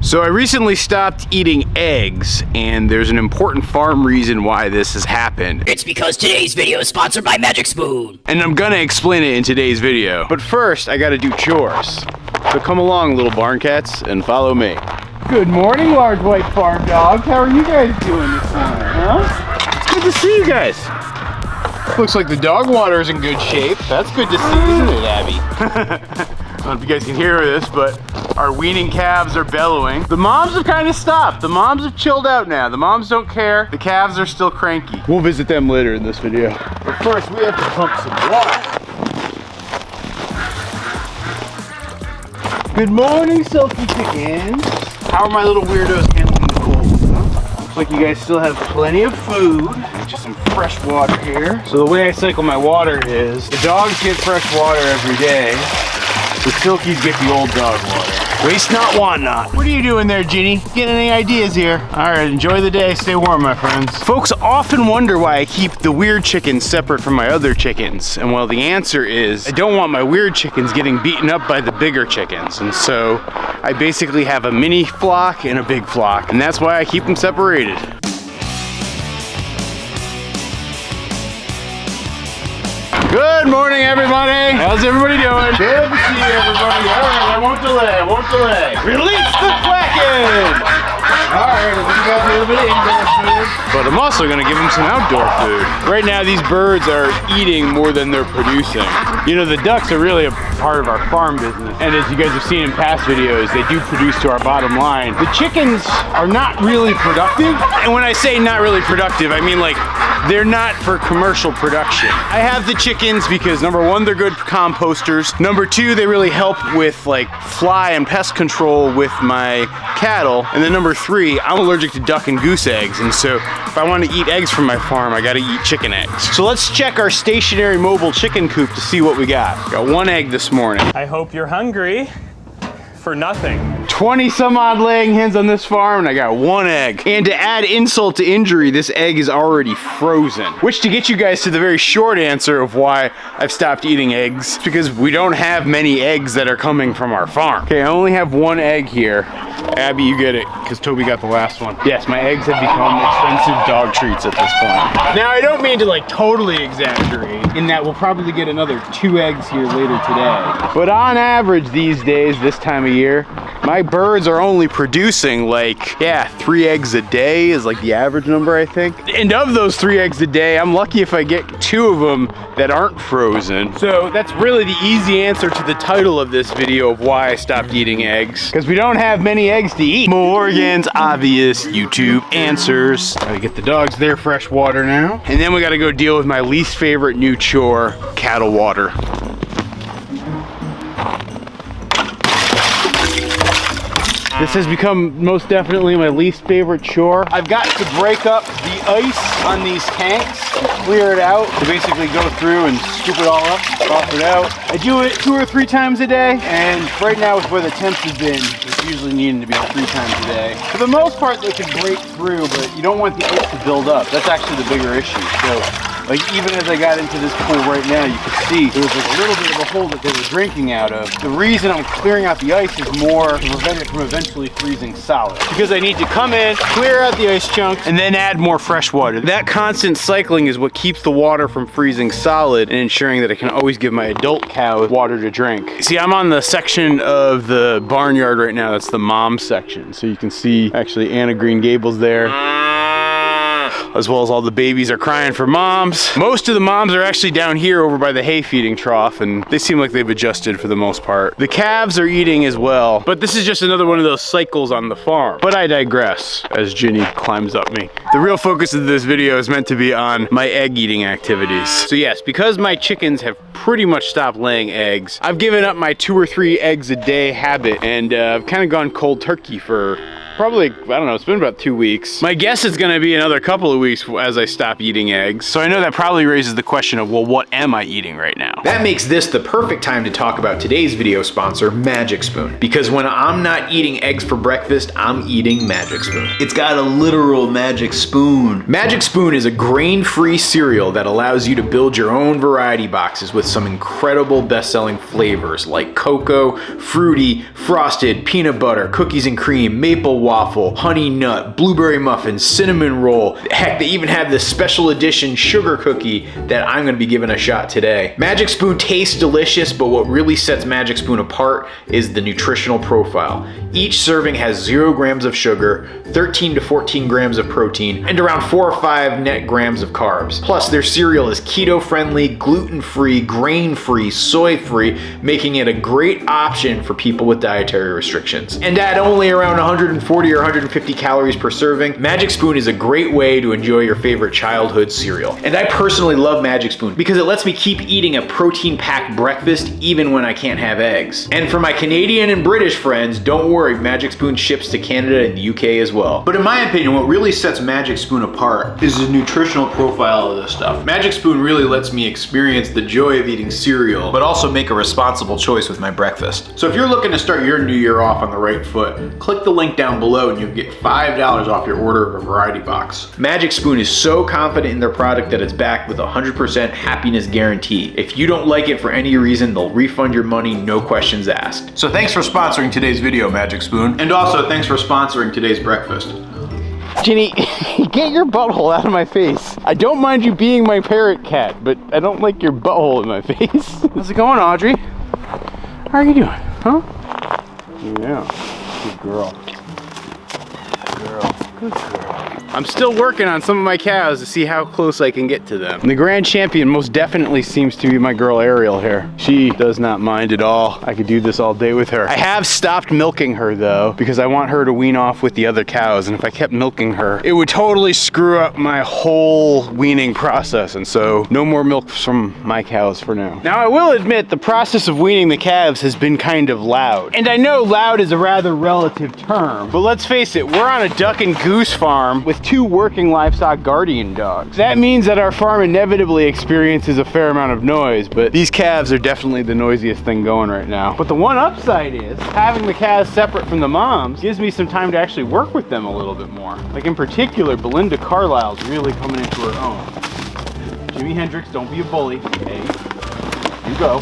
So I recently stopped eating eggs, and there's an important farm reason why this has happened. It's because today's video is sponsored by Magic Spoon. And I'm gonna explain it in today's video. But first, I gotta do chores. So come along, little barn cats, and follow me. Good morning, large white farm dogs. How are you guys doing this morning, huh? It's good to see you guys. Looks like the dog water is in good shape. That's good to see, isn't it, Abby? I don't know if you guys can hear this, but our weaning calves are bellowing. The moms have kind of stopped. The moms have chilled out now. The moms don't care. The calves are still cranky. We'll visit them later in this video. But first, we have to pump some water. Good morning, silky chickens. How are my little weirdos handling the cold? Huh? Looks like you guys still have plenty of food. Just some fresh water here. So the way I cycle my water is, the dogs get fresh water every day. The silkies get the old dog water. Waste not, want not. What are you doing there, Ginny? Getting any ideas here? All right, enjoy the day. Stay warm, my friends. Folks often wonder why I keep the weird chickens separate from my other chickens. And well, the answer is I don't want my weird chickens getting beaten up by the bigger chickens. And so I basically have a mini flock and a big flock. And that's why I keep them separated. Good morning, everybody. How's everybody doing? Good to see everybody. All right, I won't delay. Release the Kraken! All right, we got a little bit of indoor food, but I'm also gonna give them some outdoor food. Right now, these birds are eating more than they're producing. You know, the ducks are really a part of our farm business, and as you guys have seen in past videos, they do produce to our bottom line. The chickens are not really productive, and when I say not really productive, I mean like they're not for commercial production. I have the chickens because number one, they're good composters. Number two, they really help with like fly and pest control with my cattle. And then number three, I'm allergic to duck and goose eggs. And so if I want to eat eggs from my farm, I gotta eat chicken eggs. So let's check our stationary mobile chicken coop to see what we got. Got one egg this morning. I hope you're hungry for nothing. 20 some odd laying hens on this farm, and I got one egg. And to add insult to injury, this egg is already frozen. Which, to get you guys to the very short answer of why I've stopped eating eggs, because we don't have many eggs that are coming from our farm. Okay, I only have one egg here. Abby, you get it, because Toby got the last one. Yes, my eggs have become expensive dog treats at this point. Now, I don't mean to like totally exaggerate, in that we'll probably get another 2 eggs here later today. But on average these days, this time of year, my birds are only producing like, 3 eggs a day is like the average number, I think. And of those 3 eggs a day, I'm lucky if I get 2 of them that aren't frozen. So that's really the easy answer to the title of this video of why I stopped eating eggs. Because we don't have many eggs to eat. Morgan's obvious YouTube answers. Gotta get the dogs their fresh water now. And then we gotta go deal with my least favorite new chore, cattle water. This has become most definitely my least favorite chore. I've got to break up the ice on these tanks and clear it out to basically go through and scoop it all up, toss it out. I do it 2 or 3 times a day, and right now with where the temps have been, it's usually needing to be 3 times a day. For the most part, they can break through, but you don't want the ice to build up. That's actually the bigger issue. So, like even as I got into this pool right now, you can see there was like a little bit of a hole that they were drinking out of. The reason I'm clearing out the ice is more to prevent it from eventually freezing solid. Because I need to come in, clear out the ice chunks, and then add more fresh water. That constant cycling is what keeps the water from freezing solid and ensuring that I can always give my adult cows water to drink. See, I'm on the section of the barnyard right now, that's the mom section. So you can see actually Anna Green Gables there, as well as all the babies are crying for moms. Most of the moms are actually down here over by the hay feeding trough, and they seem like they've adjusted for the most part. The calves are eating as well, but this is just another one of those cycles on the farm. But I digress, as Ginny climbs up me. The real focus of this video is meant to be on my egg eating activities. So yes, because my chickens have pretty much stopped laying eggs, I've given up my 2 or 3 eggs a day habit, and I've kind of gone cold turkey for probably, I don't know, it's been about 2 weeks. My guess is gonna be another couple of weeks as I stop eating eggs. So I know that probably raises the question of, well, what am I eating right now? That makes this the perfect time to talk about today's video sponsor, Magic Spoon. Because when I'm not eating eggs for breakfast, I'm eating Magic Spoon. It's got a literal magic spoon. Magic Spoon is a grain-free cereal that allows you to build your own variety boxes with some incredible best-selling flavors like cocoa, fruity, frosted, peanut butter, cookies and cream, maple waffle, honey nut, blueberry muffin, cinnamon roll. Heck, they even have this special edition sugar cookie that I'm gonna be giving a shot today. Magic Spoon tastes delicious, but what really sets Magic Spoon apart is the nutritional profile. Each serving has 0 grams of sugar, 13 to 14 grams of protein, and around 4 or 5 net grams of carbs. Plus, their cereal is keto-friendly, gluten-free, grain-free, soy-free, making it a great option for people with dietary restrictions. And at only around 140 or 150 calories per serving, Magic Spoon is a great way to enjoy your favorite childhood cereal. And I personally love Magic Spoon because it lets me keep eating a protein-packed breakfast even when I can't have eggs. And for my Canadian and British friends, don't worry, Magic Spoon ships to Canada and the UK as well. But in my opinion, what really sets Magic Spoon apart is the nutritional profile of this stuff. Magic Spoon really lets me experience the joy of eating cereal, but also make a responsible choice with my breakfast. So if you're looking to start your new year off on the right foot, click the link down below and you'll get $5 off your order of a variety box. Magic Spoon is so confident in their product that it's backed with a 100% happiness guarantee. If you don't like it for any reason, they'll refund your money, no questions asked. So thanks for sponsoring today's video, Magic Spoon. And also thanks for sponsoring today's breakfast. Jenny, get your butthole out of my face. I don't mind you being my parrot cat, but I don't like your butthole in my face. How's it going, Audrey? How are you doing, huh? Yeah, good girl. Good girl. I'm still working on some of my cows to see how close I can get to them. And the grand champion most definitely seems to be my girl Ariel here. She does not mind at all. I could do this all day with her. I have stopped milking her though, because I want her to wean off with the other cows. And if I kept milking her, it would totally screw up my whole weaning process. And so no more milk from my cows for now. Now I will admit the process of weaning the calves has been kind of loud. And I know loud is a rather relative term, but let's face it, we're on a duck and goose farm with 2 working livestock guardian dogs. That means that our farm inevitably experiences a fair amount of noise, but these calves are definitely the noisiest thing going right now. But the one upside is having the calves separate from the moms gives me some time to actually work with them a little bit more. Like in particular, Belinda Carlisle's really coming into her own. Jimi Hendrix, don't be a bully. Hey, you go.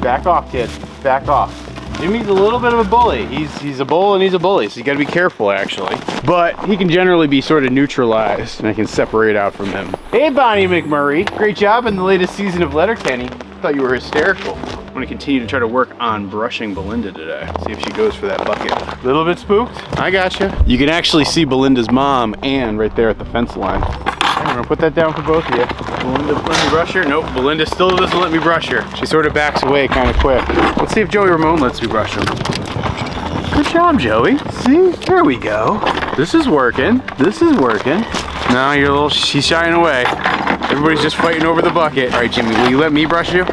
Back off, kid. Back off. Jimmy's a little bit of a bully. He's a bull and he's a bully, so you gotta be careful actually. But he can generally be sort of neutralized and I can separate out from him. Hey Bonnie McMurray, great job in the latest season of Letterkenny. Thought you were hysterical. I'm gonna continue to try to work on brushing Belinda today. See if she goes for that bucket. A little bit spooked? I gotcha. You can actually see Belinda's mom and right there at the fence line. I'm gonna put that down for both of you. Belinda, let me brush her? Nope, Belinda still doesn't let me brush her. She sort of backs away kind of quick. Let's see if Joey Ramone lets me brush him. Good job, Joey. See, there we go. This is working. This is working. No, you're a little, she's shying away. Everybody's just fighting over the bucket. All right, Jimmy, will you let me brush you?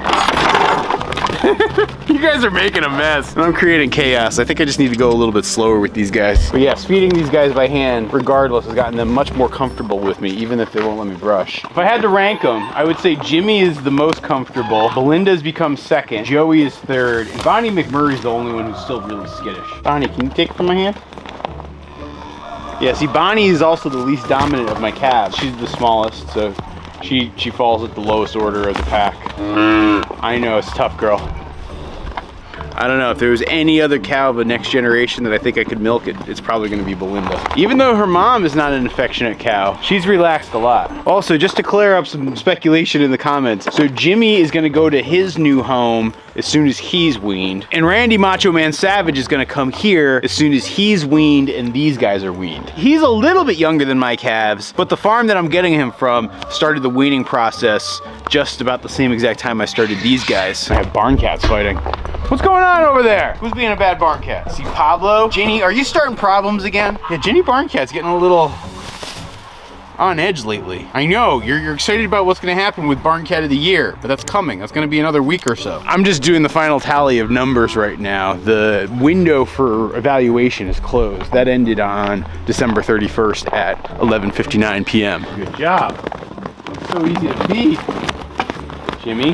You guys are making a mess. I'm creating chaos. I think I just need to go a little bit slower with these guys. But yes, feeding these guys by hand, regardless, has gotten them much more comfortable with me, even if they won't let me brush. If I had to rank them, I would say Jimmy is the most comfortable, Belinda's become second, Joey is third, and Bonnie McMurray's the only one who's still really skittish. Bonnie, can you take it from my hand? Yeah, see, Bonnie is also the least dominant of my calves. She's the smallest, so she falls at the lowest order of the pack. I know, it's tough, girl. I don't know, if there was any other cow of the next generation that I think I could milk, it's probably gonna be Belinda. Even though her mom is not an affectionate cow, she's relaxed a lot. Also, just to clear up some speculation in the comments, so Jimmy is gonna go to his new home as soon as he's weaned, and Randy Macho Man Savage is gonna come here as soon as he's weaned and these guys are weaned. He's a little bit younger than my calves, but the farm that I'm getting him from started the weaning process just about the same exact time I started these guys. I have barn cats fighting. What's going on over there? Who's being a bad barn cat? See Pablo? Ginny, are you starting problems again? Yeah, Ginny barn cat's getting a little on edge lately. I know, you're excited about what's gonna happen with Barn Cat of the Year, but that's coming. That's gonna be another week or so. I'm just doing the final tally of numbers right now. The window for evaluation is closed. That ended on December 31st at 11:59 p.m. Good job. It's so easy to feed. Jimmy,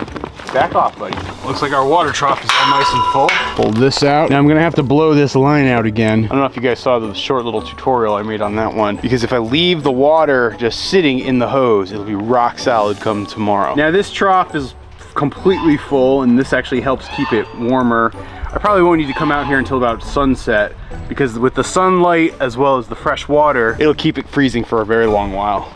back off, buddy. Looks like our water trough is all nice and full. Hold this out. Now I'm gonna have to blow this line out again. I don't know if you guys saw the short little tutorial I made on that one, because if I leave the water just sitting in the hose, it'll be rock solid come tomorrow. Now this trough is completely full, and this actually helps keep it warmer. I probably won't need to come out here until about sunset, because with the sunlight as well as the fresh water, it'll keep it freezing for a very long while.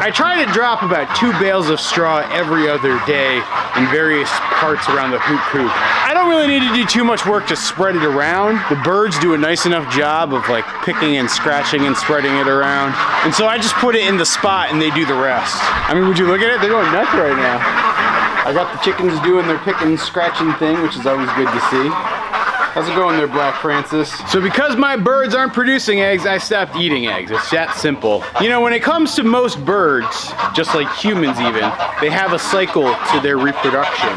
I try to drop about 2 bales of straw every other day in various parts around the hoop coop. I don't really need to do too much work to spread it around. The birds do a nice enough job of like picking and scratching and spreading it around. And so I just put it in the spot and they do the rest. I mean, would you look at it? They're going nuts right now. I got the chickens doing their picking and scratching thing, which is always good to see. How's it going there, Black Francis? So because my birds aren't producing eggs, I stopped eating eggs. It's that simple. You know, when it comes to most birds, just like humans even, they have a cycle to their reproduction.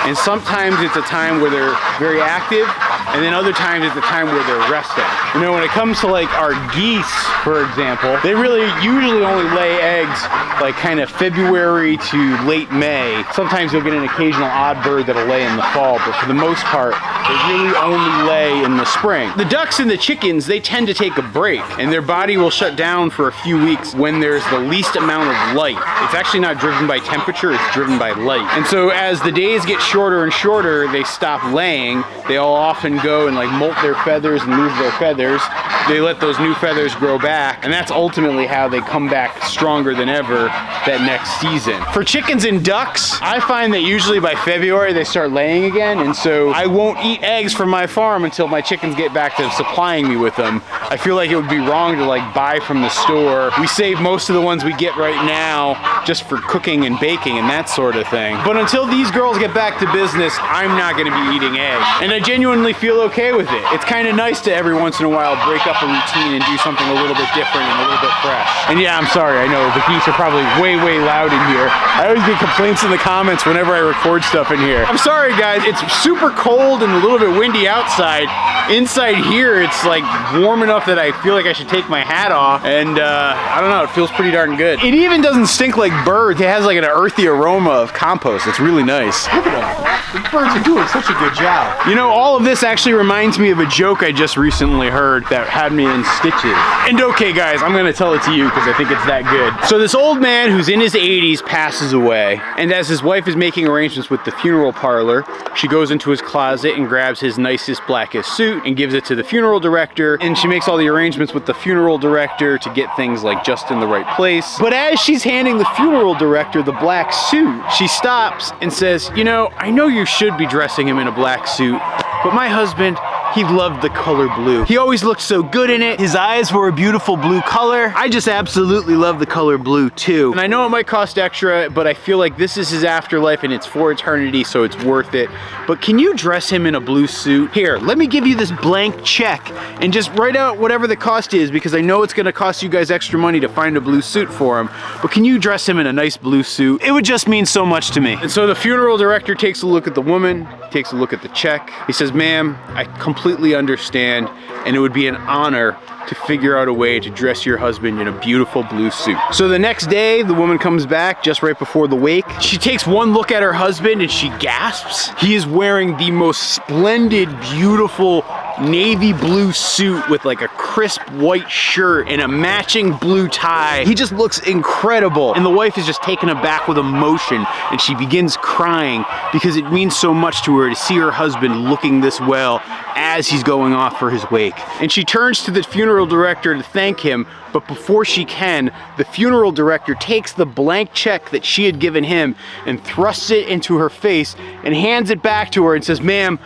And sometimes it's a time where they're very active, and then other times it's a time where they're resting. You know, when it comes to like our geese, for example, they really usually only lay eggs like kind of February to late May. Sometimes you'll get an occasional odd bird that'll lay in the fall, but for the most part, they really only lay in the spring. The ducks and the chickens, they tend to take a break, and their body will shut down for a few weeks when there's the least amount of light. It's actually not driven by temperature, it's driven by light. And so as the days get shorter and shorter, they stop laying. They'll often go and like molt their feathers and lose their feathers. They let those new feathers grow back, and that's ultimately how they come back stronger than ever that next season. For chickens and ducks, I find that usually by February they start laying again, and so I won't eat eggs from my farm until my chickens get back to supplying me with them. I feel like it would be wrong to like buy from the store. We save most of the ones we get right now just for cooking and baking and that sort of thing. But until these girls get back to business, I'm not gonna be eating eggs. And I genuinely feel okay with it. It's kind of nice to every once in a while break up a routine and do something a little bit different and a little bit fresh. And yeah, I'm sorry, I know the geese are probably way, way loud in here. I always get complaints in the comments whenever I record stuff in here. I'm sorry guys, it's super cold and a little bit windy outside. Inside here, it's like warm enough that I feel like I should take my hat off, and I don't know, it feels pretty darn good. It even doesn't stink like birds. It has like an earthy aroma of compost. It's really nice. Look at them. The birds are doing such a good job. You know, all of this actually reminds me of a joke I just recently heard that had me in stitches. And okay guys, I'm gonna tell it to you because I think it's that good. So this old man who's in his 80s passes away, and as his wife is making arrangements with the funeral parlor, she goes into his closet and grabs his nicest, blackest suit and gives it to the funeral director, and she makes all the arrangements with the funeral director to get things like just in the right place. But as she's handing the funeral director the black suit, she stops and says, you know, I know you should be dressing him in a black suit, but my husband, he loved the color blue. He always looked so good in it. His eyes were a beautiful blue color. I just absolutely love the color blue too. And I know it might cost extra, but I feel like this is his afterlife and it's for eternity, so it's worth it. But can you dress him in a blue suit? Here, let me give you this blank check and just write out whatever the cost is, because I know it's gonna cost you guys extra money to find a blue suit for him, but can you dress him in a nice blue suit? It would just mean so much to me. And so the funeral director takes a look at the woman, takes a look at the check. He says, ma'am, I completely understand, and it would be an honor to figure out a way to dress your husband in a beautiful blue suit. So the next day, the woman comes back just right before the wake. She takes one look at her husband and she gasps. He is wearing the most splendid, beautiful navy blue suit with like a crisp white shirt and a matching blue tie. He just looks incredible. And the wife is just taken aback with emotion, and she begins crying because it means so much to her to see her husband looking this well as he's going off for his wake. And she turns to the funeral director to thank him, but before she can, the funeral director takes the blank check that she had given him and thrusts it into her face and hands it back to her and says, ma'am,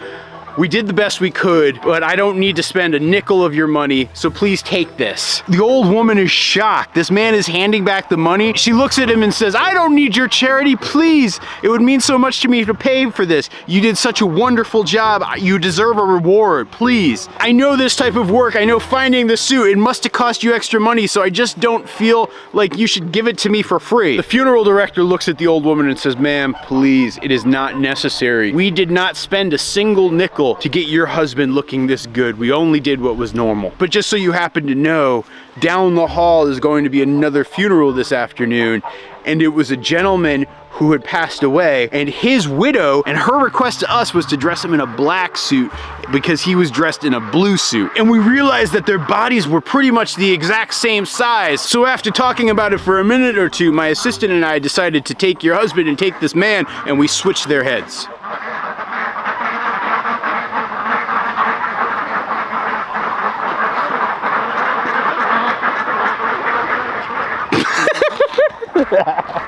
We did the best we could, but I don't need to spend a nickel of your money, so please take this. The old woman is shocked. This man is handing back the money. She looks at him and says, I don't need your charity, please. It would mean so much to me to pay for this. You did such a wonderful job. You deserve a reward, please. I know this type of work. I know finding the suit. It must have cost you extra money, so I just don't feel like you should give it to me for free. The funeral director looks at the old woman and says, ma'am, please, it is not necessary. We did not spend a single nickel to get your husband looking this good. We only did what was normal. But just so you happen to know, down the hall is going to be another funeral this afternoon, and it was a gentleman who had passed away, and his widow, and her request to us was to dress him in a black suit because he was dressed in a blue suit. And we realized that their bodies were pretty much the exact same size. So after talking about it for a minute or two, my assistant and I decided to take your husband and take this man, and we switched their heads.